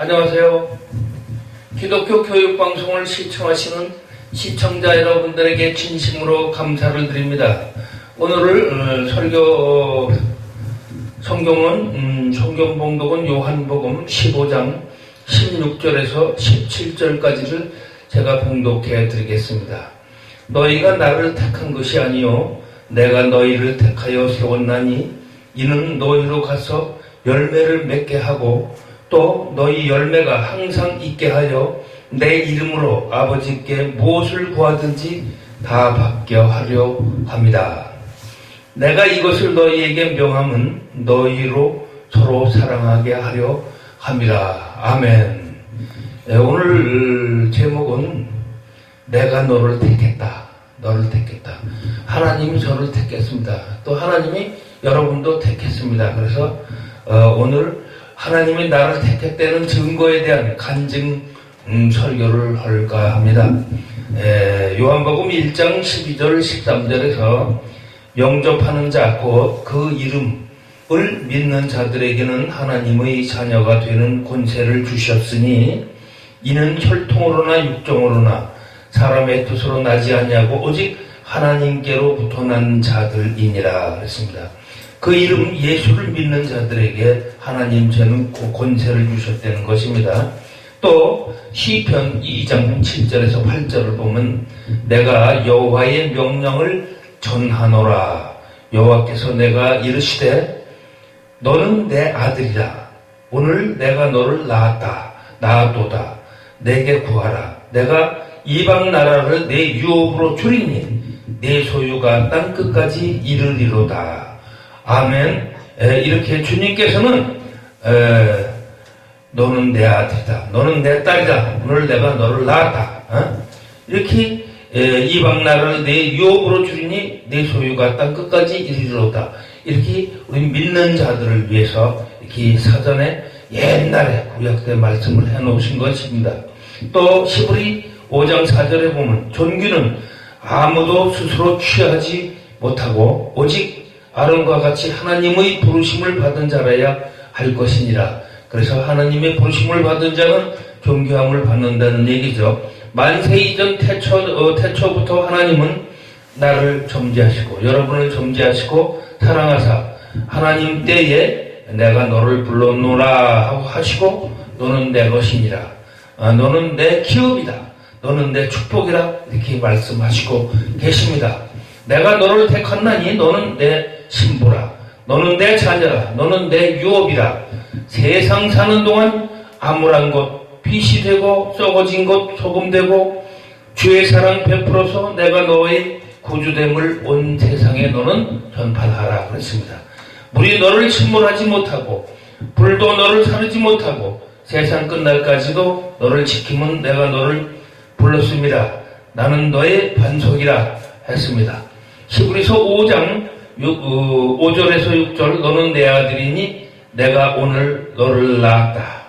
안녕하세요. 기독교 교육방송을 시청하시는 시청자 여러분들에게 진심으로 감사를 드립니다. 오늘 설교 성경은 성경봉독은 요한복음 15장 16절에서 17절까지를 제가 봉독해 드리겠습니다. 너희가 나를 택한 것이 아니요 내가 너희를 택하여 세웠나니 이는 너희로 가서 열매를 맺게 하고 또 너희 열매가 항상 있게 하여 내 이름으로 아버지께 무엇을 구하든지 다 받게 하려 합니다. 내가 이것을 너희에게 명함은 너희로 서로 사랑하게 하려 합니다. 아멘. 오늘 제목은 내가 너를 택했다. 너를 택했다. 하나님이 저를 택했습니다. 또 하나님이 여러분도 택했습니다. 그래서 오늘 하나님이 나를 택했다는 증거에 대한 간증 설교를 할까 합니다. 요한복음 1장 12절 13절에서 영접하는 자 곧 그 이름을 믿는 자들에게는 하나님의 자녀가 되는 권세를 주셨으니 이는 혈통으로나 육정으로나 사람의 뜻으로 나지 아니하고 오직 하나님께로부터 난 자들이니라 그랬습니다. 그 이름 예수를 믿는 자들에게 하나님 저는 권세를 주셨다는 것입니다. 또 시편 2장 7절에서 8절을 보면 내가 여호와의 명령을 전하노라. 여호와께서 내가 이르시되 너는 내 아들이라. 오늘 내가 너를 낳았도다. 내게 구하라. 내가 이방 나라를 내 유업으로 주리니 내 소유가 땅 끝까지 이르리로다. 아멘. 이렇게 주님께서는 너는 내 아들이다. 너는 내 딸이다. 오늘 내가 너를 낳았다. 이렇게 이방 나라를 내 유업으로 주리니 내 소유가 땅 끝까지 이르리로다. 이렇게 우리 믿는 자들을 위해서 이렇게 사전에 옛날에 구약 때 말씀을 해놓으신 것입니다. 또 시브리 5장 4절에 보면 존귀는 아무도 스스로 취하지 못하고 오직 아론과 같이 하나님의 부르심을 받은 자라야 할 것이니라. 그래서 하나님의 부르심을 받은 자는 존귀함을 받는다는 얘기죠. 만세 이전 태초부터 하나님은 나를 점지하시고 여러분을 점지하시고 사랑하사 하나님 때에 내가 너를 불렀노라 하고 하시고 너는 내 것이니라. 너는 내 기업이다. 너는 내 축복이라 이렇게 말씀하시고 계십니다. 내가 너를 택했나니 너는 내 신부라. 너는 내 자녀라. 너는 내 유업이라. 세상 사는 동안 암울한 것, 빛이 되고 썩어진 것 소금되고 주의 사랑 베풀어서 내가 너의 구주됨을 온 세상에 너는 전파하라 그랬습니다. 물이 너를 침몰하지 못하고 불도 너를 사르지 못하고 세상 끝날까지도 너를 지키면 내가 너를 불렀습니다. 나는 너의 반석이라 했습니다. 히브리서 5장 5절에서 6절 너는 내 아들이니 내가 오늘 너를 낳았다.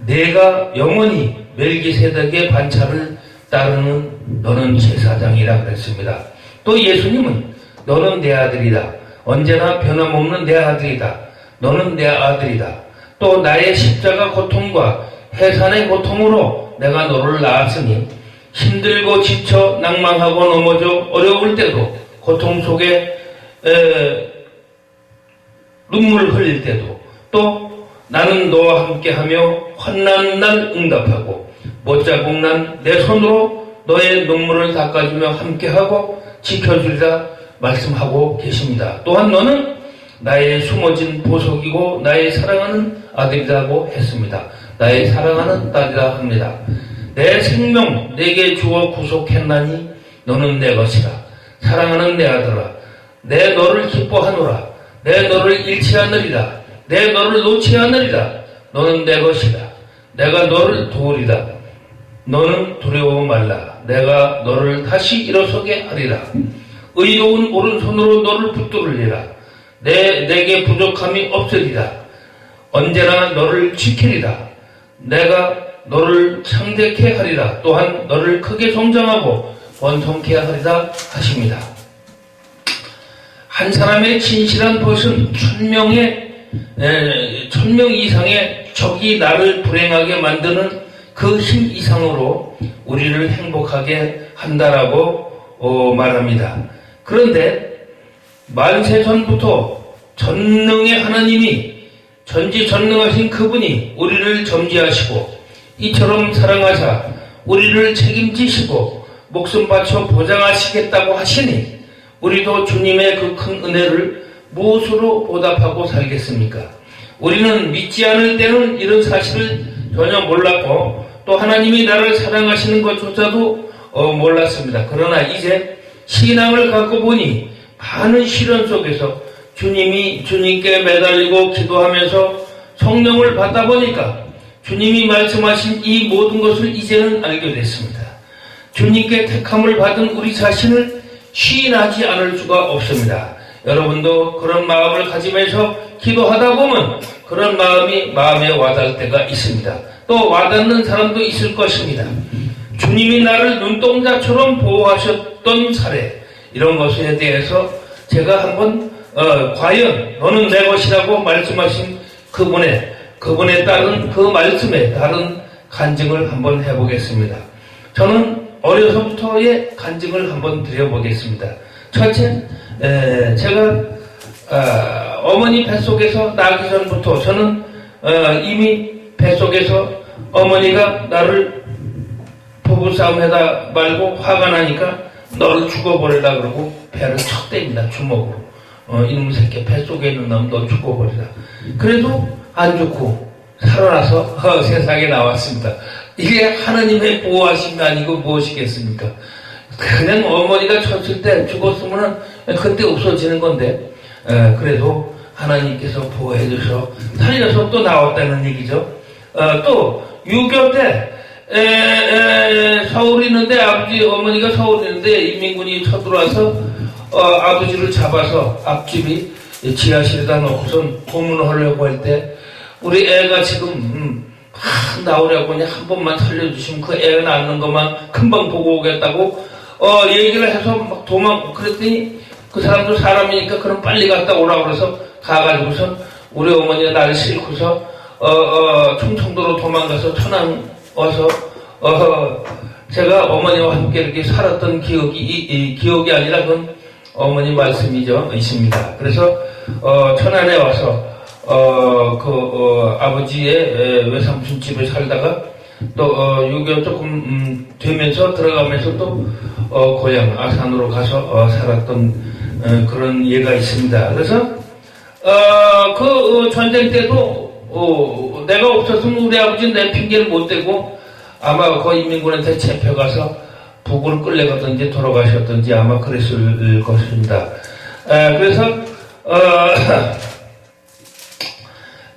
내가 영원히 멜기세덱의 반차를 따르는 너는 제사장이라 그랬습니다. 또 예수님은 너는 내 아들이다. 언제나 변함없는 내 아들이다. 너는 내 아들이다. 또 나의 십자가 고통과 해산의 고통으로 내가 너를 낳았으니 힘들고 지쳐 낭망하고 넘어져 어려울 때도 고통 속에 눈물 흘릴 때도 또 나는 너와 함께하며 환난 날 응답하고 못자국 난 내 손으로 너의 눈물을 닦아주며 함께하고 지켜주리라 말씀하고 계십니다. 또한 너는 나의 숨어진 보석이고 나의 사랑하는 아들이라고 했습니다. 나의 사랑하는 딸이라 합니다. 내 생명 내게 주어 구속했나니 너는 내 것이라. 사랑하는 내 아들아 내 너를 기뻐하노라. 내 너를 잃지 않으리라. 내 너를 놓지 않으리라. 너는 내 것이다. 내가 너를 도우리라. 너는 두려워 말라. 내가 너를 다시 일어서게 하리라. 의로운 오른손으로 너를 붙들으리라. 내게 부족함이 없으리라. 언제나 너를 지키리라. 내가 너를 창대케 하리라. 또한 너를 크게 성장하고 번성케 하리라 하십니다. 한 사람의 진실한 벗은 1000명 이상의 적이 나를 불행하게 만드는 그 힘 이상으로 우리를 행복하게 한다라고 말합니다. 그런데 만세 전부터 전능의 하나님이 전지전능하신 그분이 우리를 점지하시고 이처럼 사랑하사 우리를 책임지시고 목숨 바쳐 보장하시겠다고 하시니 우리도 주님의 그 큰 은혜를 무엇으로 보답하고 살겠습니까? 우리는 믿지 않을 때는 이런 사실을 전혀 몰랐고 또 하나님이 나를 사랑하시는 것조차도 몰랐습니다. 그러나 이제 신앙을 갖고 보니 많은 시련 속에서 주님께 매달리고 기도하면서 성령을 받다 보니까 주님이 말씀하신 이 모든 것을 이제는 알게 됐습니다. 주님께 택함을 받은 우리 자신을 시인하지 않을 수가 없습니다. 여러분도 그런 마음을 가지면서 기도하다 보면 그런 마음에 와닿을 때가 있습니다. 또 와닿는 사람도 있을 것입니다. 주님이 나를 눈동자처럼 보호하셨던 사례, 이런 것에 대해서 제가 한번 과연 너는 내 것이라고 말씀하신 그분에 따른 그 말씀에 따른 간증을 한번 해보겠습니다. 저는 어려서부터의 간증을 한번 드려보겠습니다. 첫째, 제가 어머니 뱃속에서 나기 전부터 저는 이미 뱃속에서 어머니가 나를 부부싸움하다 말고 화가 나니까 너를 죽어버리라 그러고 배를 척 때립니다. 주먹으로. 이놈 새끼 뱃속에 있는 놈 너 죽어버리라. 그래도 안 죽고 살아나서 세상에 나왔습니다. 이게 하나님의 보호하심이 아니고 무엇이겠습니까? 그냥 어머니가 쳤을 때 죽었으면 그때 없어지는 건데 그래도 하나님께서 보호해 주셔 살려서 또 나왔다는 얘기죠. 또 6.25 때 서울에 있는데 어머니가 서울에 있는데 인민군이 쳐들어와서 아버지를 잡아서 앞집이 지하실에다 놓고선 고문하려고 할 때 우리 애가 지금 나오려고 그냥 한 번만 살려주시면 그 애 낳는 것만 금방 보고 오겠다고 얘기를 해서 막 그랬더니 그 사람도 사람이니까 그럼 빨리 갔다 오라고 그래서 가가지고서 우리 어머니가 나를 싣고서 충청도로 도망가서 천안 와서 제가 어머니와 함께 이렇게 살았던 기억이 아니라 그건 어머니 말씀이죠. 있습니다. 그래서 천안에 와서 아버지의 외삼촌 집에 살다가 또 6.25 조금 되면서 들어가면서 또 고향 아산으로 가서 살았던 그런 예가 있습니다. 그래서 그 전쟁 때도 내가 없었으면 우리 아버지는 내 핑계를 못 대고 아마 그 인민군한테 잡혀가서 북으로 끌려가든지 돌아가셨든지 아마 그랬을 것입니다. 그래서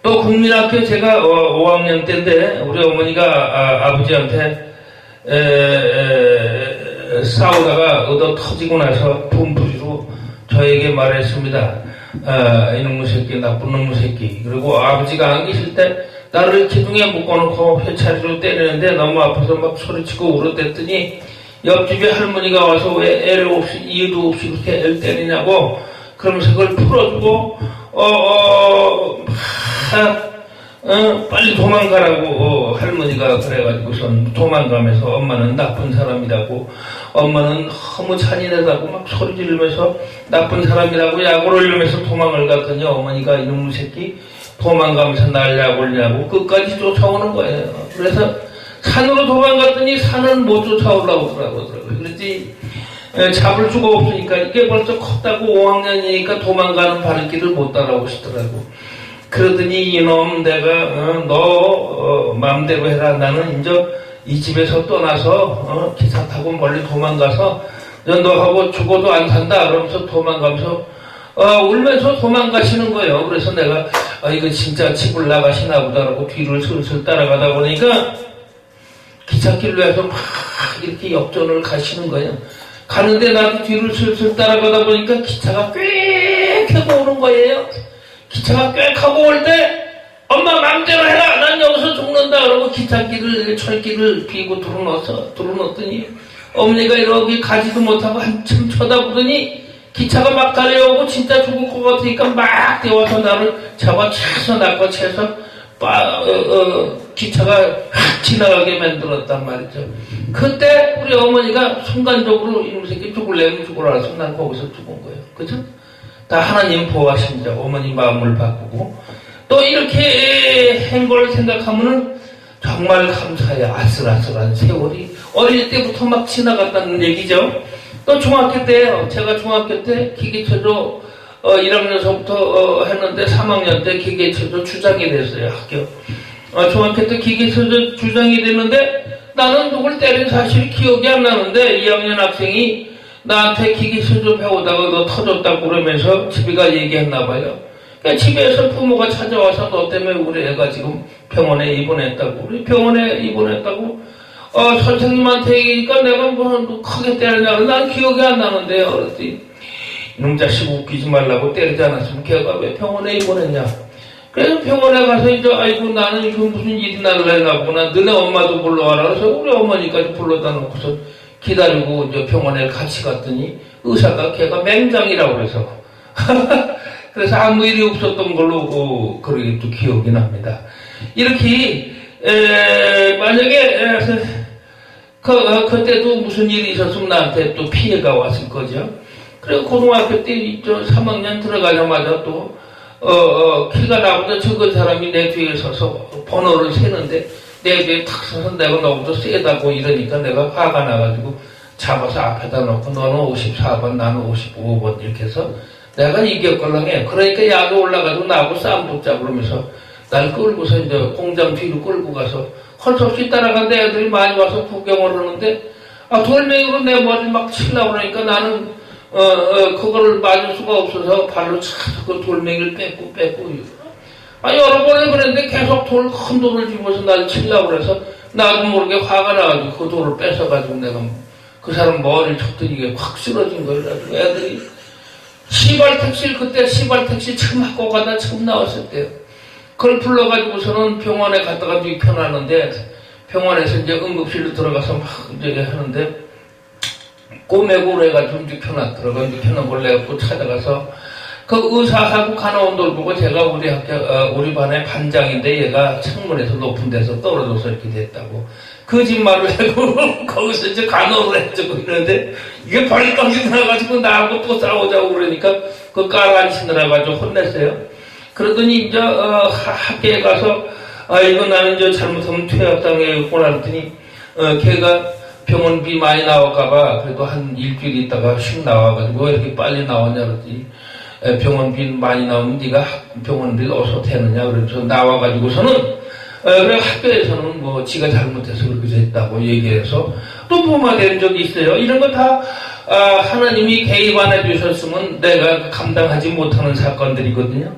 또 국민학교 제가 5학년 때인데 우리 어머니가 아버지한테 싸우다가 얻어 터지고 나서 분부리로 저에게 말했습니다. 이놈의 새끼, 나쁜 놈의 새끼. 그리고 아버지가 안 계실 때 나를 기둥에 묶어놓고 회차리로 때리는데 너무 아파서 막 소리치고 울었댔더니 옆집에 할머니가 와서 왜 애를 없이 이유도 없이 그렇게 애를 때리냐고 그러면서 그걸 풀어주고 빨리 도망가라고 할머니가 그래가지고선 도망가면서 엄마는 나쁜 사람이라고 엄마는 너무 잔인하다고 막 소리 지르면서 나쁜 사람이라고 약을 올리면서 도망을 갔더니 어머니가 이놈의 새끼 도망가면서 날 약올냐고 끝까지 쫓아오는 거예요. 그래서 산으로 도망갔더니 산은 못 쫓아오려고 그러더라고요. 그랬더니 잡을 수가 없으니까 이게 벌써 컸다고 5학년이니까 도망가는 발길을 못 따라오시더라고. 그러더니 이놈 내가 너 마음대로 해라. 나는 이제 이 집에서 떠나서 기차 타고 멀리 도망가서 너하고 죽어도 안 산다. 그러면서 도망가면서 울면서 도망가시는 거예요. 그래서 내가 이거 진짜 집을 나가시나 보다라고 뒤를 슬슬 따라가다 보니까 기찻길로 해서 막 이렇게 역전을 가시는 거예요. 가는데 나도 뒤를 슬슬 따라가다 보니까 기차가 꽤 하고 오는 거예요. 기차가 꽤 하고 올 때 엄마 마음대로 해라. 난 여기서 죽는다. 그러고 기찻길을 철길을 비고 들어놓더니 어머니가 이렇게 가지도 못하고 한참 쳐다보더니 기차가 막 달려오고 진짜 죽을 것 같으니까 막 뛰어와서 나를 잡아채서 낚아채서 기차가 확 지나가게 만들었단 말이죠. 그때 우리 어머니가 순간적으로 이놈 새끼 죽을래면 죽으라 해서 난 거기서 죽은 거예요. 그죠? 다 하나님 보호하십니다. 어머니 마음을 바꾸고. 또 이렇게 한 걸 생각하면은 정말 감사해요. 아슬아슬한 세월이 어릴 때부터 막 지나갔다는 얘기죠. 또 중학교 때요. 제가 중학교 때 기계체조 1학년서부터 했는데 3학년 때 기계체조 주장이 됐어요. 학교. 중학교 때 기계체조 주장이 됐는데 나는 누굴 때린 사실이 기억이 안 나는데 2학년 학생이 나한테 기계체조 배우다가 너 터졌다고 그러면서 집에가 얘기했나 봐요. 그러니까 집에서 부모가 찾아와서 너 때문에 우리 애가 지금 병원에 입원했다고. 우리 병원에 입원했다고. 선생님한테 얘기니까 내가 뭐 크게 때리냐. 난 기억이 안 나는데 그랬더니 이놈 자식 웃기지 말라고 때리지 않았으면 걔가 왜 병원에 입원했냐. 그래서 병원에 가서 이제 아이고 나는 이거 무슨 일이 날라나 보구나. 너네 엄마도 불러와라. 그래서 우리 어머니까지 불러다 놓고서 기다리고 이제 병원에 같이 갔더니 의사가 걔가 맹장이라고 그래서 그래서 아무 일이 없었던 걸로 그러게 또 기억이 납니다. 이렇게 만약에 그때도 무슨 일이 있었으면 나한테 또 피해가 왔을 거죠. 그리고 고등학교 때 3학년 들어가자마자 또 키가 나보다 적은 사람이 내 뒤에 서서 번호를 세는데 내 뒤에 탁 서서 내가 너보다 세다고 이러니까 내가 화가 나가지고 잡아서 앞에다 놓고 너는 54번 나는 55번 이렇게 해서 내가 이겼걸랑해. 그러니까 야가 올라가서 나하고 싸움 붙자 그러면서 날 끌고서 이제 공장 뒤로 끌고 가서 헐없이 따라간 애들이 많이 와서 구경을 하는데 돌멩이로 내 머리 막 치려고 그러니까 나는 그거를 맞을 수가 없어서 발로 차서 그 돌멩이를 뺏고 여러 번을 그랬는데 계속 큰 돌을 집어서 날 치려고 그래서 나도 모르게 화가 나가지고 그 돌을 뺏어가지고 내가 그 사람 머리를 쳤더니 이게 확 쓰러진 거예요. 그래가지고 애들이 시발택시를 그때 시발택시 처음 학교 가다 처음 나왔을 때요. 그걸 불러가지고서는 병원에 갔다가 눕혀놨는데 병원에서 이제 응급실로 들어가서 막 이제 하는데 꼬매고 해가지고 눕혀놨더라고요. 눕혀놓은 걸 내가 또 찾아가서 그 의사하고 간호원들 보고 제가 우리 학교 우리 반의 반장인데 얘가 창문에서 높은 데서 떨어져서 이렇게 됐다고 거짓말을 하고 거기서 이제 간호를 해주고 이러는데 이게 벌떡이 나가지고 나하고 또 싸우자고 그러니까 그 깔아앉히느라 가지고 혼냈어요. 그러더니 이제 학교에 가서 이거 나는 이제 잘못하면 퇴학당했구나 그랬더니 걔가 병원비 많이 나올까봐 그래도 한 일주일 있다가 슉 나와가지고 왜 이렇게 빨리 나왔냐 그랬더니 병원비 많이 나오면 네가 병원비를 어디서 대느냐 그래서 나와가지고서는 그래 학교에서는 뭐 지가 잘못해서 그렇게 됐다고 얘기해서 또 부마된 적이 있어요. 이런 거 다 하나님이 개입 안 해주셨으면 내가 감당하지 못하는 사건들이거든요.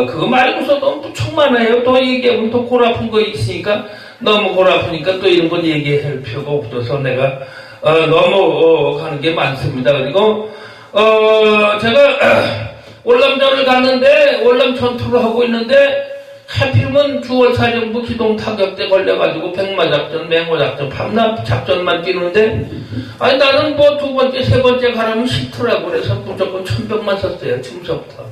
그거 말고서도 엄청 많아요. 또 얘기하면 또 골 아픈 거 있으니까 너무 골 아프니까 또 이런 건 얘기할 필요가 없어서 내가 넘어가는 게 많습니다. 그리고 제가 월남전을 갔는데 월남 전투를 하고 있는데 하필이면 9월 사령부 기동 타격 때 걸려가지고 백마작전, 맹호작전, 밤낮 작전만 뛰는데 아니 나는 뭐 두 번째, 세 번째 가라면 싫더라고 그래서 무조건 천병만 썼어요. 처음부터.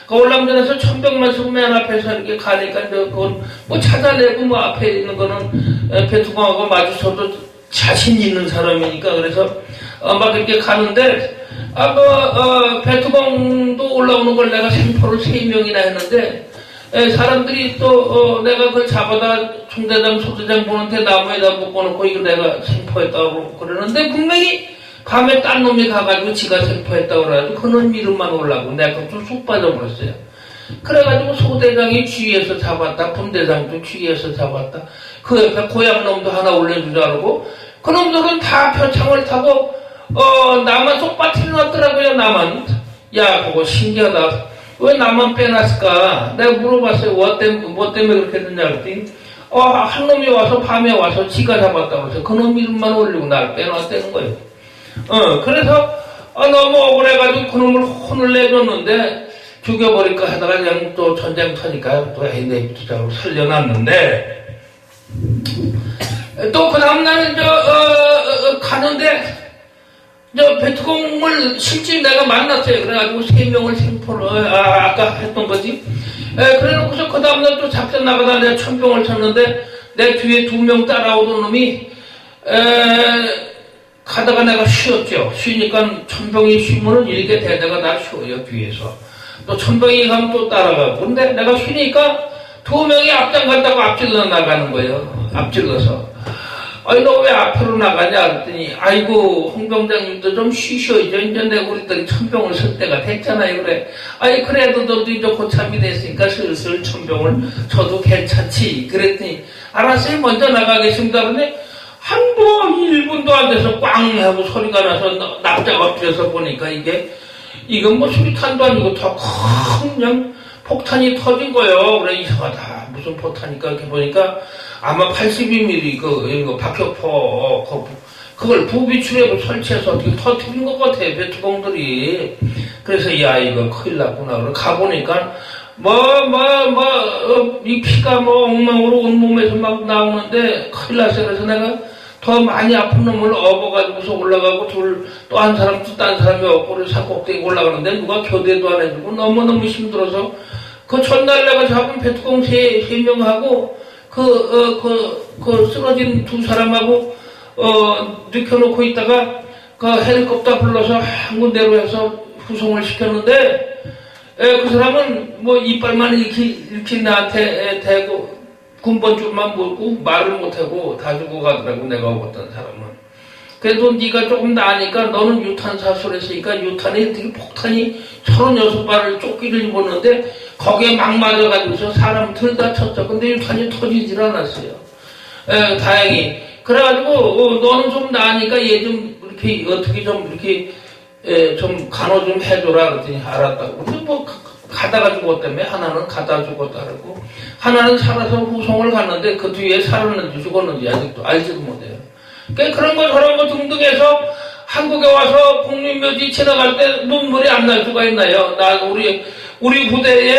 그 월남전에서 천병만 쓰고 맨 앞에서 이렇게 가니까 그건 뭐 찾아내고 뭐 앞에 있는 거는 배투공하고 마주쳐도 자신 있는 사람이니까 그래서 막 이렇게 가는데 배투공도 올라오는 걸 내가 생포를 3명이나 했는데 사람들이 또 내가 그걸 잡아다 총대장, 소대장 보는데 나무에다 묶어놓고 이거 내가 생포했다고 그러는데 분명히 밤에 딴 놈이 가가지고 지가 생포했다고 그래가지고 그놈 이름만 올라고 내가 좀 쑥 빠져버렸어요. 그래가지고 소대장이 주위에서 잡았다, 분대장도 주위에서 잡았다. 그 옆에 고향놈도 하나 올려주자 그러고 그놈들은 다 표창을 타고 나만 쏙 빠뜨려놨더라고요. 나만. 야 그거 신기하다. 왜 나만 빼놨을까? 내가 물어봤어요. 뭐 때문에 그렇게 됐냐 그랬더니 한 놈이 와서 밤에 와서 지가 잡았다고 해서 그놈 이름만 올리고 날 빼놨다는 거예요. 그래서 너무 억울해가지고 그놈을 혼을 내줬는데 죽여버릴까 하다가 그냥 또 전쟁 터니까 또 내비두자고 살려놨는데 또 그 다음날 가는데 배트공을 실제 내가 만났어요. 그래가지고 3명을 생포를 아까 했던 거지. 그래놓고서 그 다음날 또 작전 나가다 내가 천병을 쳤는데 내 뒤에 2명 따라오던 놈이 가다가 내가 쉬었죠. 쉬니까 천병이 쉬면은 이렇게 대대가 다 쉬어요, 뒤에서. 또 천병이 가면 또 따라가고. 근데 내가 쉬니까 2명이 앞장 간다고 앞질러 나가는 거예요. 앞질러서. 아니, 너 왜 앞으로 나가냐? 그랬더니, 아이고, 홍병장님도 좀 쉬셔야죠. 이제 내가 우리들이 천병을 쓸 때가 됐잖아요. 그래. 아니, 그래도 너도 이제 고참이 됐으니까 슬슬 천병을 쳐도 괜찮지. 그랬더니, 알았어요. 먼저 나가겠습니다. 근데, 한 번, 1분도 안 돼서 꽝 하고 소리가 나서 납작 엎드려서 보니까 이건 뭐 수리탄도 아니고 더 큰 그냥 폭탄이 터진 거예요. 그래, 이상하다. 무슨 폭탄일까? 이렇게 보니까 아마 82mm 그 박격포, 그걸 부비출에 설치해서 어떻게 터뜨린 것 같아, 배트공들이. 그래서, 야, 이거 큰일 났구나. 그래, 가보니까, 이 피가 엉망으로 온몸에서 막 나오는데, 큰일 났어요. 그래서 내가 더 많이 아픈 놈을 업어가지고서 올라가고 또 한 사람, 또 딴 사람이 업고, 그래서 산꼭대기 올라가는데 누가 교대도 안 해주고 너무너무 힘들어서, 그 전날 내가 잡은 배트공 3명하고, 쓰러진 2사람하고, 눕혀놓고 있다가, 그 헬리콥터 불러서 한 군데로 해서 후송을 시켰는데, 그 사람은 이빨만 이렇게 나한테 대고, 군번줄만 물고 말을 못하고 다 죽어가더라고, 내가 어떤 사람은. 그래도 네가 조금 나으니까 너는 유탄 사술했으니까 유탄이 되게 폭탄이 36발을 조끼를 입었는데 거기에 막 맞아가지고서 사람 들 다쳤죠. 근데 유탄이 터지질 않았어요. 다행히. 그래가지고 너는 좀 나으니까 얘 좀 이렇게 어떻게 좀 이렇게 좀 간호 좀 해줘라. 그랬더니 알았다고. 근데 가다가 죽었다며. 하나는 가다 죽었다 그러고 하나는 살아서 후송을 갔는데 그 뒤에 살았는지 죽었는지 아직도 알지도 못해요. 그런 거 저런 거 등등해서 한국에 와서 국립묘지 지나갈 때 눈물이 안 날 수가 있나요? 우리 부대에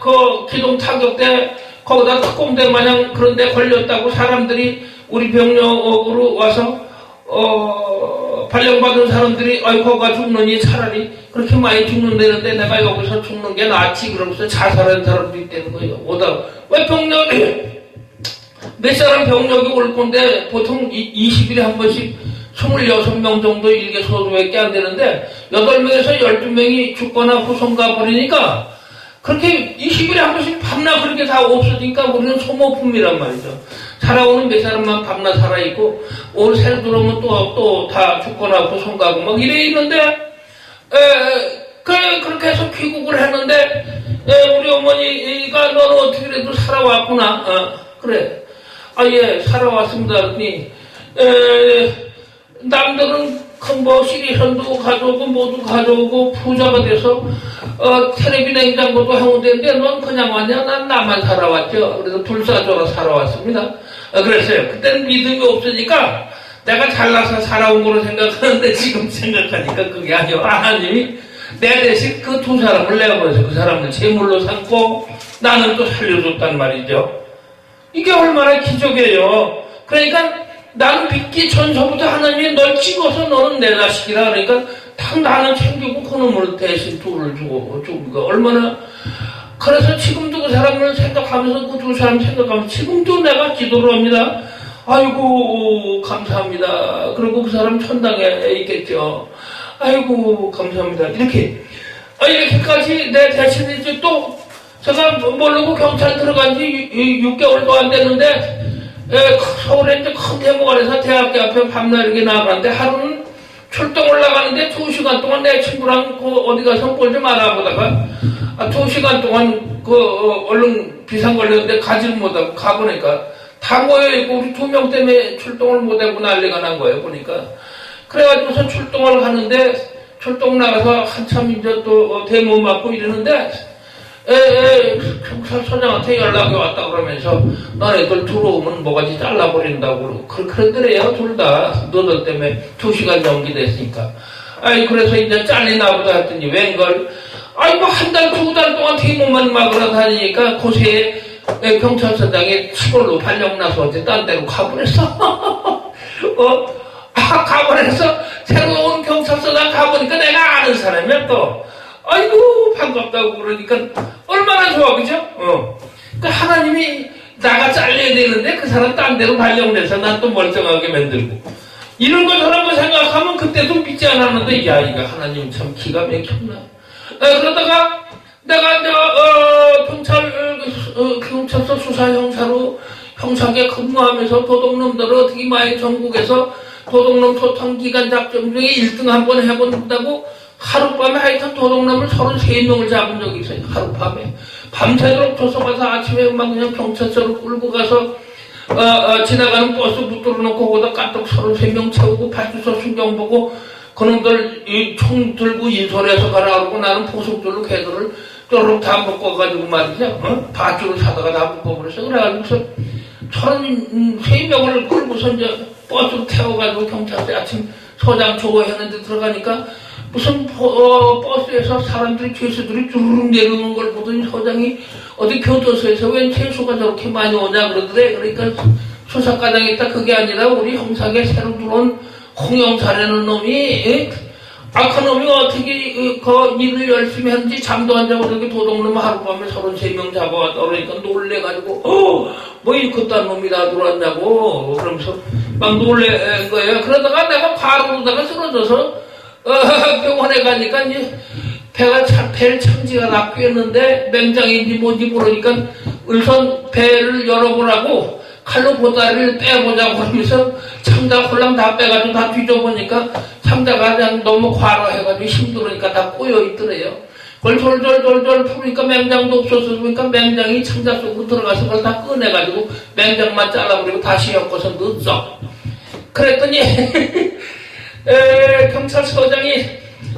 그 기동 타격대 거기다 특공대 마냥 그런 데 걸렸다고 사람들이 우리 병력으로 와서 발령받은 사람들이 거기가 죽느니 차라리 그렇게 많이 죽는다는데 내가 여기서 죽는 게 낫지 그러면서 자살한 사람도 있다는 거예요. 왜 병력이 몇 사람 병력이 올 건데 보통 20일에 한 번씩 26명 정도 일개 소수밖에 안 되는데 8명에서 12명이 죽거나 후송 가버리니까 그렇게 20일에 한 번씩 밤낮 그렇게 다 없어지니까 우리는 소모품이란 말이죠. 살아오는 몇 사람만 밤낮 살아있고 올 새로 들어오면 또 다 죽거나 후송 가고 막 이래 있는데 그렇게 해서 귀국을 했는데 우리 어머니가 너는 어떻게 그래도 살아왔구나. 그래. 예, 살아왔습니다. 그랬더니, 남들은 시리선도 가져오고, 모두 가져오고, 부자가 돼서, 텔레비 냉장고도 해운대인데, 넌 그냥 왔냐? 난 나만 살아왔죠. 그래서 불사조로 살아왔습니다. 그랬어요. 그때는 믿음이 없으니까, 내가 잘나서 살아온 거로 생각하는데, 지금 생각하니까 그게 아니요. 하나님이 내 대신 그 2사람을 내어버려서 그 사람을 제물로 삼고, 나는 또 살려줬단 말이죠. 이게 얼마나 기적이에요. 그러니까 나는 빚기 전서부터 하나님이 널 찍어서 너는 내 자식이라 그러니까 딱 나는 챙기고 그놈을 대신 둘을 주고 얼마나. 그래서 지금도 그 사람을 생각하면서 그 2사람 생각하면서 지금도 내가 기도를 합니다. 아이고 감사합니다. 그리고 그 사람 천당에 있겠죠. 아이고 감사합니다. 이렇게까지 내 대신 이제 또 제가 모르고 경찰 들어간 지 6개월도 안 됐는데, 서울에 이제 큰 대목원에서 대학교 앞에 밤낮 이렇게 나가는데, 하루는 출동을 나가는데 2시간 동안 내 친구랑 어디 가서 뭘 좀 알아보다가, 2시간 동안 얼른 비상 걸렸는데 가지를 못하고 가보니까, 다 모여있고 우리 2명 때문에 출동을 못하고 난리가 난 거예요, 보니까. 그래가지고서 출동을 하는데, 출동 나가서 한참 이제 또 대모 맞고 이러는데, 경찰서장한테 연락이 왔다 그러면서 너네들 들어오면 뭐가지 잘라버린다고 그러더래요. 둘 다 너들 때문에 2시간 연기됐으니까. 그래서 이제 잘리나 보다 했더니 웬걸 한 달 2달 동안 대모만 막으러 다니니까 고세에 경찰서장이 시골로 발령나서 어디 딴 데로 가버렸어. 가버려서 새로운 경찰서장 가보니까 내가 아는 사람이야 또. 아이고 반갑다고 그러니까 얼마나 좋아, 그죠? 그러니까 하나님이 나가 잘려야 되는데 그 사람 딴 데로 발령돼서 난 또 멀쩡하게 만들고 이런 거 저런 거 생각하면 그때도 믿지 않았는데 야 이거 하나님 참 기가 막혔나. 그러다가 내가 경찰서 수사 형사로 형사계 근무하면서 도둑놈들을 어떻게 많이 전국에서 도둑놈 소탕기간 작전 중에 1등 한번 해본다고 하룻밤에 하여튼 도둑놈을 33명을 잡은 적이 있어요. 하룻밤에 밤새도록 조성가서 아침에 막 그냥 경찰서로 끌고 가서 지나가는 버스 붙들어 놓고 거기다 까딱 33명 채우고 파출소 순경 보고 그놈들 총 들고 인솔해서 가라 그러고 나는 포석줄로 걔들을 쪼르륵 다 묶어가지고 말이죠. 밧줄을 사다가 다 묶어버렸어. 그래가지고서 33명을 끌고서 이제 버스로 태워가지고 경찰서에 아침 서장 조회하는데 들어가니까 무슨 버스에서 사람들이 죄수들이 주르륵 내려오는 걸 보더니 서장이 어디 교도소에서 웬 죄수가 저렇게 많이 오냐 그러더래. 그러니까 수사과장이 딱 그게 아니라 우리 형사계 새로 들어온 홍영사라는 놈이 그 놈이 어떻게 그 일을 열심히 했는지 잠도 안 자고 저렇게 도둑놈 하룻밤에 33명 잡아왔다 그러니까 놀래가지고 뭐 이렇게딴 놈이 다 들어왔냐고 그러면서 막 놀란 거예요. 그러다가 내가 과로로다가 쓰러져서 병원에 가니까 이제 배를 참지가 납뀌었는데 맹장인지 뭔지 모르니까 우선 배를 열어보라고 칼로 보다리를 빼보자고 그러면서 창자 홀랑 다 빼가지고 다 뒤져보니까 창자가 그냥 너무 과로해가지고 힘들으니까 다 꼬여있더래요. 그걸 돌돌돌돌 풀으니까 맹장도 없어서 그러니까 맹장이 창자 속으로 들어가서 그걸 다 꺼내가지고 맹장만 잘라버리고 다시 엮어서 넣었어. 그랬더니 경찰서장이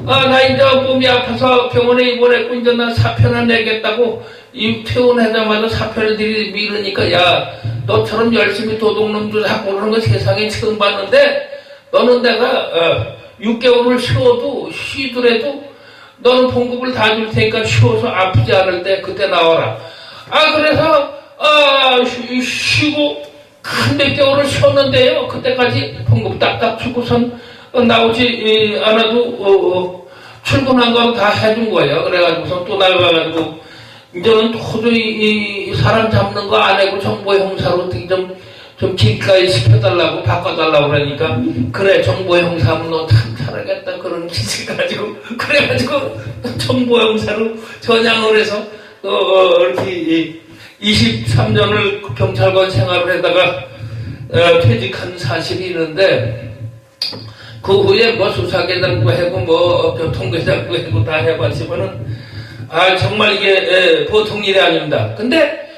나 이제 몸이 아파서 병원에 입원했고 이제 나 사표나 내겠다고 이 퇴원하자마자 사표를 미루니까 야 너처럼 열심히 도둑놈들 하고 그러는 거 세상에 처음 봤는데 너는 내가 6개월을 쉬더라도 너는 봉급을 다 줄 테니까 쉬어서 아프지 않을 때 그때 나와라. 그래서 쉬고 한 몇 개월을 쉬었는데요. 그때까지 봉급 딱딱 주고선 나오지 않아도 출근한 거 다 해준 거예요. 그래가지고서 또 나와가지고 이제는 도저히 사람 잡는 거 안 하고 정보 형사로 어떻게 좀 길가에 시켜달라고 바꿔달라고 그러니까 그래 정보 형사면 너 참 잘하겠다 그런 기질 가지고 그래가지고 정보 형사로 전향을 해서 이렇게 23년을 경찰관 생활을 하다가 퇴직한 사실이 있는데 그 후에 뭐 수사계장도 하고 뭐 교통계장도 하고 다 해봤지만은 정말 이게 보통 일이 아닙니다. 근데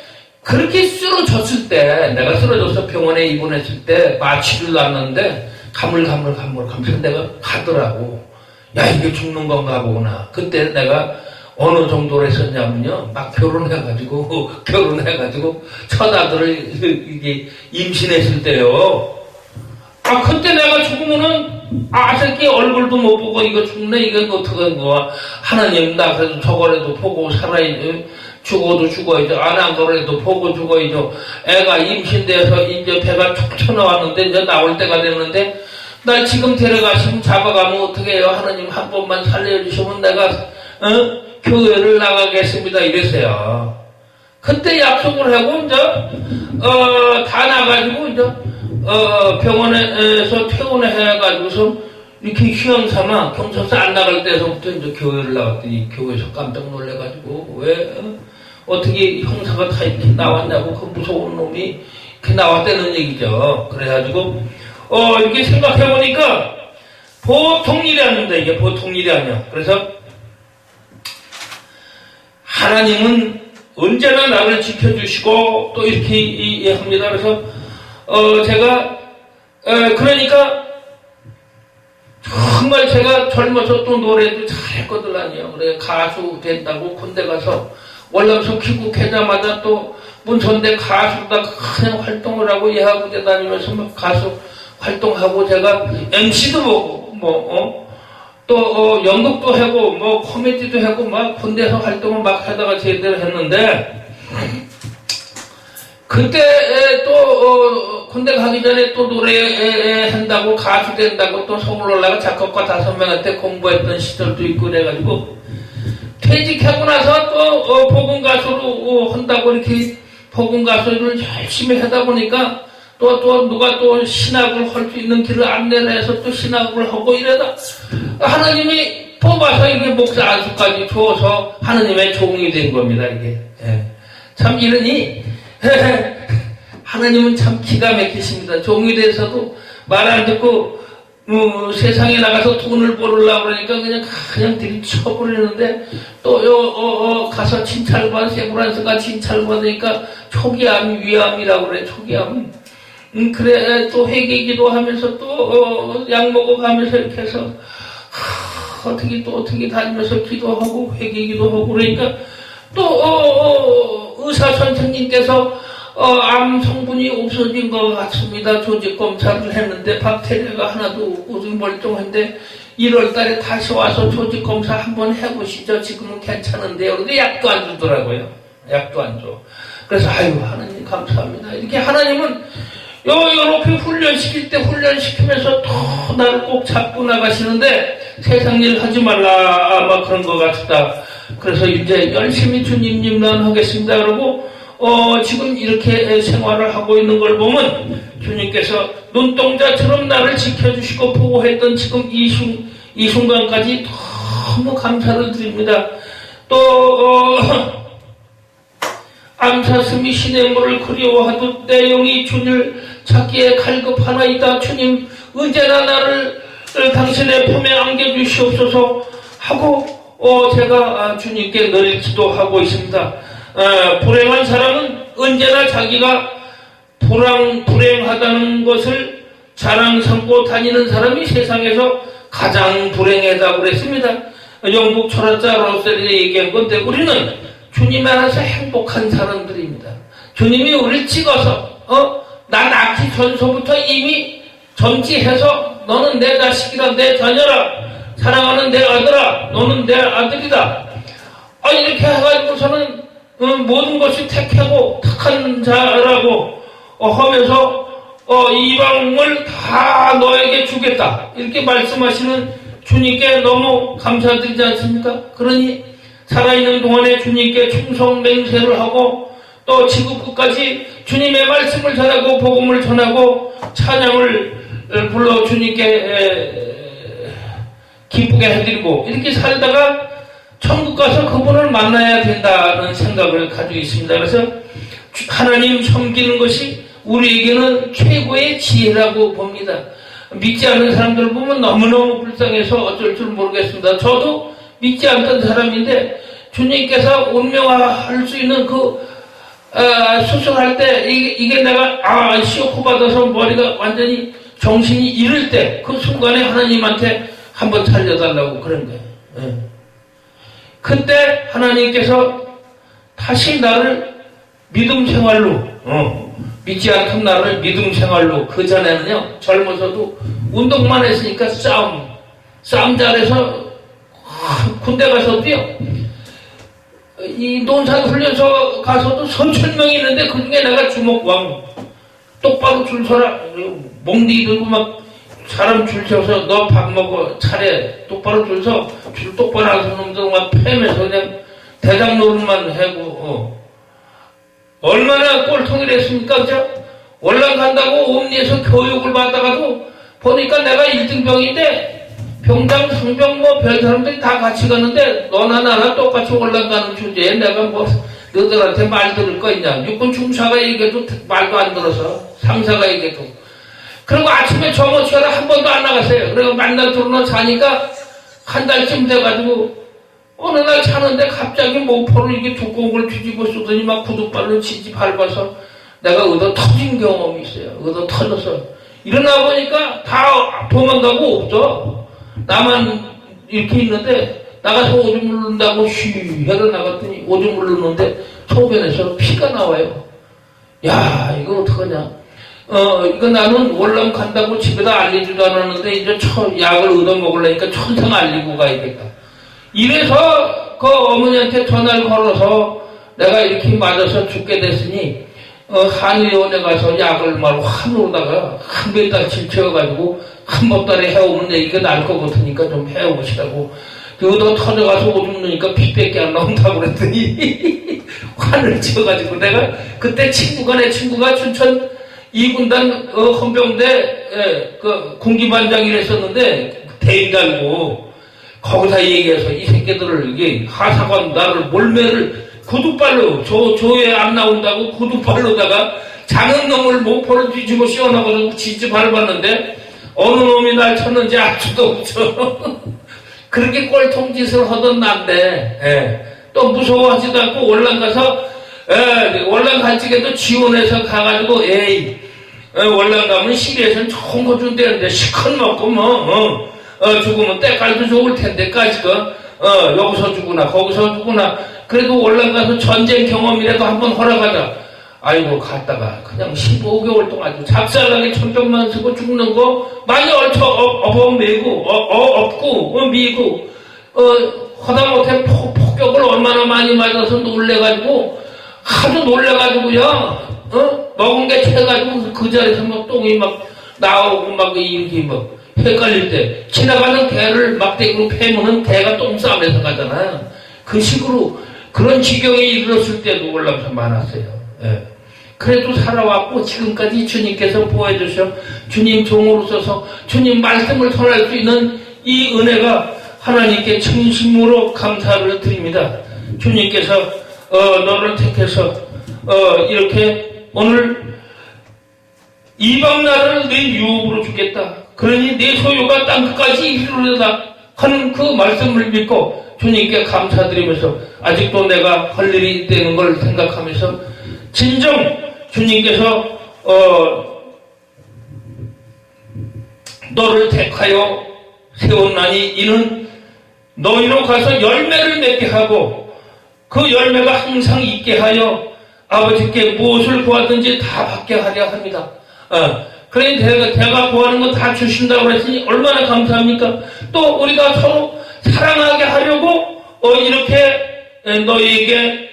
그렇게 쓰러졌을 때 내가 쓰러져서 병원에 입원했을 때 마취를 놨는데 가물가물가면서 내가 가더라고. 야 이게 죽는 건가 보구나. 그때 내가 어느 정도로 했었냐면요 막 결혼해가지고 첫 아들을 이게 임신했을 때요. 그때 내가 죽으면은 새끼 얼굴도 못 보고 이거 죽네 이거 어떡한 거야. 하나님 나 그래도 저거라도 보고 살아야지. 죽어도 죽어야죠. 안 그래도 보고 죽어야죠. 애가 임신돼서 이제 배가 툭 튀어나왔는데 이제 나올 때가 됐는데 나 지금 데려가시면 잡아가면 어떻게 해요. 하나님 한 번만 살려주시면 내가 교회를 나가겠습니다 이랬어요. 그때 약속을 하고 이제 다 나가지고 이제 병원에서 퇴원을 해가지고서 이렇게 휴양삼아 경찰서 안 나갈 때서부터 이제 교회를 나갔더니 교회에서 깜짝 놀래가지고 왜 어떻게 형사가 다 이렇게 나왔냐고 그 무서운 놈이 이렇게 나왔다는 얘기죠. 그래가지고 이렇게 생각해보니까 보통 일이 아닙니다. 이게 보통 일이 아니야. 그래서 하나님은 언제나 나를 지켜주시고 또 이렇게 합니다. 그래서 제가 그러니까 정말 제가 젊어서 또 노래도 잘했거든요. 그래 가수 된다고 군대 가서 월남선 귀국하자마자 또 문선대 가수다 그냥 활동을 하고 예하부대 다니면서 막 가수 활동하고 제가 MC도 보고 또 연극도 하고 뭐 코미디도 하고 막 군대에서 활동을 막 하다가 제대로 했는데 그때 또 군대 가기 전에 또 노래 한다고 가수 된다고 또 서울 올라가 작곡가 5명한테 공부했던 시절도 있고 그래가지고 퇴직하고 나서 또 복음가수로 한다고 이렇게 복음가수를 열심히 하다 보니까 또 누가 또 신학을 할 수 있는 길을 안내를 해서 또 신학을 하고 이러다 하나님이 뽑아서 이게 목사 안수까지 줘서 하나님의 종이 된 겁니다. 이게 참 이러니 하나님은 참 기가 막히십니다. 종이 돼서도 말 안 듣고 세상에 나가서 돈을 벌으려고 그러니까 그냥 들이쳐버리는데 또 가서 칭찬받아 세브란스가 칭찬받으니까 초기암 위암이라고 그래. 초기암. 그래 또 회개기도 하면서 또 약 먹어가면서 이렇게 해서 어떻게 다니면서 기도하고 회개기도 하고 그러니까 또 의사 선생님께서 암 성분이 없어진 것 같습니다. 조직 검사를 했는데 박테리아가 하나도 없고 멀쩡한데 1월 달에 다시 와서 조직 검사 한번 해보시죠. 지금은 괜찮은데요. 그런데 약도 안 주더라고요. 약도 안 줘. 그래서 아유 하나님 감사합니다. 이렇게 하나님은 이렇게 훈련시킬 때 훈련시키면서 또 나를 꼭 잡고 나가시는데 세상 일 하지 말라 아마 그런 것 같다. 그래서 이제 열심히 주님 일만 하겠습니다. 그러고 지금 이렇게 생활을 하고 있는 걸 보면 주님께서 눈동자처럼 나를 지켜주시고 보호했던 지금 이 순간까지 너무 감사를 드립니다. 또 암사슴이 시냇물을 그리워하듯 내 영이 주를 찾기에 갈급하나이다. 주님 언제나 나를 당신의 품에 안겨주시옵소서 하고 제가 주님께 늘 기도하고 있습니다. 불행한 사람은 언제나 자기가 불행하다는 것을 자랑 삼고 다니는 사람이 세상에서 가장 불행하다고 그랬습니다. 영국 철학자 러셀이 얘기한 건데 우리는 주님 안에서 행복한 사람들입니다. 주님이 우리를 찍어서 나 낳기 전서부터 이미 점지해서 너는 내 자식이라 내 자녀라 사랑하는 내 아들아 너는 내 아들이다. 이렇게 해가지고서는 모든 것이 택하고 택한 자라고 하면서 이방을 다 너에게 주겠다 이렇게 말씀하시는 주님께 너무 감사드리지 않습니까? 그러니 살아있는 동안에 주님께 충성 맹세를 하고 또 지구 끝까지 주님의 말씀을 전하고 복음을 전하고 찬양을 불러 주님께 기쁘게 해드리고 이렇게 살다가 천국 가서 그분을 만나야 된다는 생각을 가지고 있습니다. 그래서 하나님 섬기는 것이 우리에게는 최고의 지혜라고 봅니다. 믿지 않는 사람들을 보면 너무너무 불쌍해서 어쩔 줄 모르겠습니다. 저도 믿지 않던 사람인데 주님께서 운명화할 수 있는 수술할 때 이게 내가 시오프 받아서 머리가 완전히 정신이 잃을 때 그 순간에 하나님한테 한번 살려달라고 그런 거예요. 그때 하나님께서 다시 나를 믿음 생활로 믿지 않던 나를 믿음 생활로 그전에는요 젊어서도 운동만 했으니까 싸움 잘해서 군대 가서도요 이 논산훈련소 가서도 선천 명이 있는데 그 중에 내가 주먹왕 똑바로 줄 서라 몽디 들고 막 사람 줄 서서 너 밥 먹어 차례 똑바로 줄 서 줄 똑바로 하는 놈들 막 패면서 그냥 대장 노릇만 하고 얼마나 꼴통이 됐습니까? 그죠? 올라간다고 옴니에서 교육을 받다가도 보니까 내가 1등병인데 병장, 상병 별 사람들이 다 같이 갔는데 너나 나나 똑같이 올라가는 주제에 내가 너들한테 말 들을 거 있냐. 육군 중사가 얘기해도 말도 안 들어서 상사가 얘기해도. 그리고 아침에 정오치하러 한 번도 안 나갔어요. 그리고 맨날 들어놓 자니까 한 달쯤 돼가지고 어느 날 자는데 갑자기 목포를 이게 두꺼운 걸 뒤집어 쓰더니 막 구두발로 지지 밟아서 내가 얻어 터진 경험이 있어요. 얻어 터져서 일어나 보니까 다 도망가고 없어. 나만 이렇게 있는데 나가서 오줌 누른다고 쉬 해서 나갔더니 오줌 누르는데 소변에서 피가 나와요. 야 이거 어떡하냐. 이거 나는 월남 간다고 집에다 알리지도 않았는데 이제 약을 얻어 먹으려니까 천상 알리고 가야겠다. 이래서 그 어머니한테 전화를 걸어서 내가 이렇게 맞아서 죽게 됐으니 한의원에 가서 약을 말 환으로다가 한 몇 달치 채워가지고 한 보따리 해오면 이거 날 것 같으니까 좀 해오시라고 그거 터져가서 오줌 누니까 피밖에 안 나온다고 그랬더니 화를 지어가지고 내가 그때 내 친구가 춘천 2군단 헌병대 그 군기반장이라 했었는데 대인 달고 거기서 얘기해서 이 새끼들을 이게 하사관 나를 몰매를 구두발로 조에 안 나온다고 구두발로다가 작은 놈을 목포를 뒤집어 씌워놔가지고 진짜 밟았는데 어느 놈이 날 쳤는지 알 수도 없죠. 그렇게 꼴통짓을 하던 난데 또 무서워하지도 않고 월남 가서 월남 간직에도 지원해서 가가지고 월남 가면 시리에서는 좋은 거 준대는데 시컷 먹고 죽으면 때깔도 좋을 텐데까지 여기서 죽으나 거기서 죽으나 그래도 월남 가서 전쟁 경험이라도 한번 허락하자. 아이고 갔다가 그냥 15개월 동안 아주 작살나게 천병만 쓰고 죽는 거 많이 업어매고 업고 미고 하다못해 폭격을 얼마나 많이 맞아서 놀래가지고 하도 놀래가지고요 먹은 게 채가지고 그 자리에서 막 똥이 막 나오고 막 이렇게 막 헷갈릴 때 지나가는 개를 막대기로 패면은 개가 똥싸움에서 가잖아요. 그 식으로 그런 지경에 이르렀을 때도 월남에서 많았어요. 그래도 살아왔고 지금까지 주님께서 보여주셔 주님 종으로 서서 주님 말씀을 전할 수 있는 이 은혜가 하나님께 진심으로 감사를 드립니다. 주님께서 너를 택해서 이렇게 오늘 이방 나라를 내 유업으로 주겠다. 그러니 내 소유가 땅끝까지 이르르다 하는 그 말씀을 믿고 주님께 감사드리면서 아직도 내가 할 일이 있다는 걸 생각하면서 진정 주님께서 너를 택하여 세웠나니 이는 너희로 가서 열매를 맺게 하고 그 열매가 항상 있게 하여 아버지께 무엇을 구하든지 다 받게 하려 합니다. 그러니 내가 구하는 거 다 주신다고 했으니 얼마나 감사합니까? 또 우리가 서로 사랑하게 하려고 이렇게 너희에게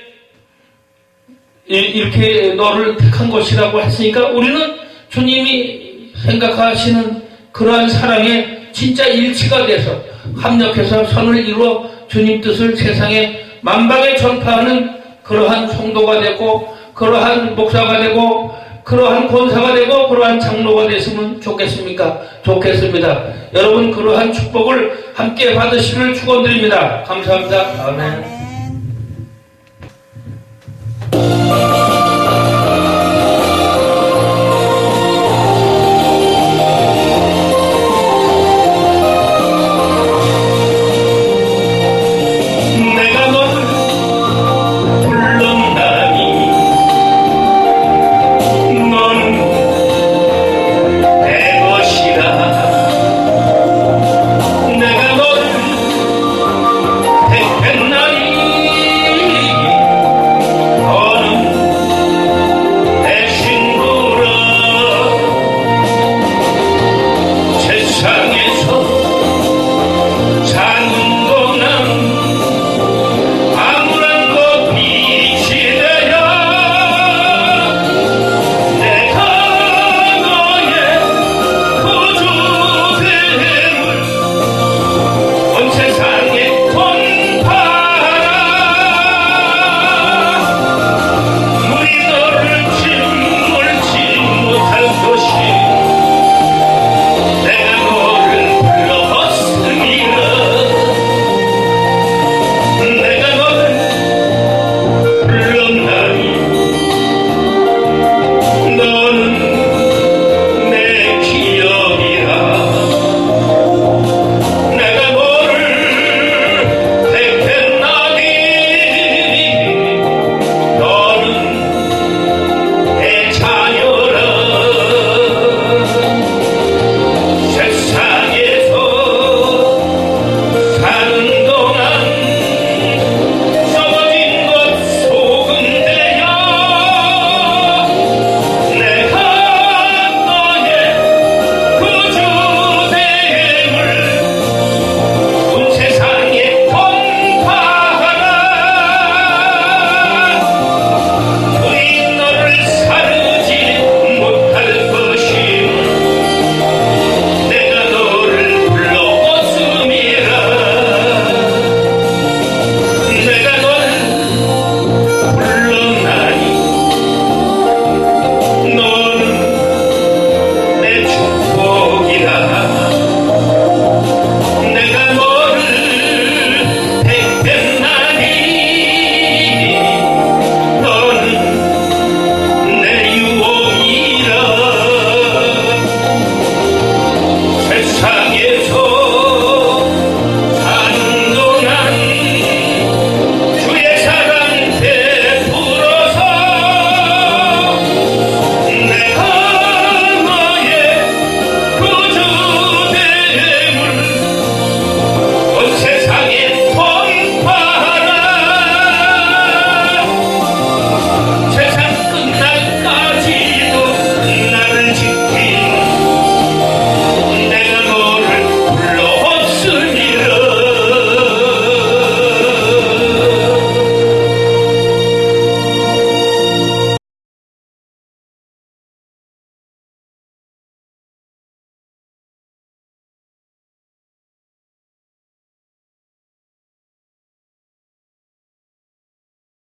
이렇게 너를 택한 것이라고 했으니까 우리는 주님이 생각하시는 그러한 사랑에 진짜 일치가 돼서 합력해서 선을 이루어 주님 뜻을 세상에 만방에 전파하는 그러한 성도가 되고 그러한 목사가 되고 그러한 권사가 되고 그러한 장로가 됐으면 좋겠습니까? 좋겠습니다. 여러분 그러한 축복을 함께 받으시길 축원드립니다. 감사합니다. 아멘.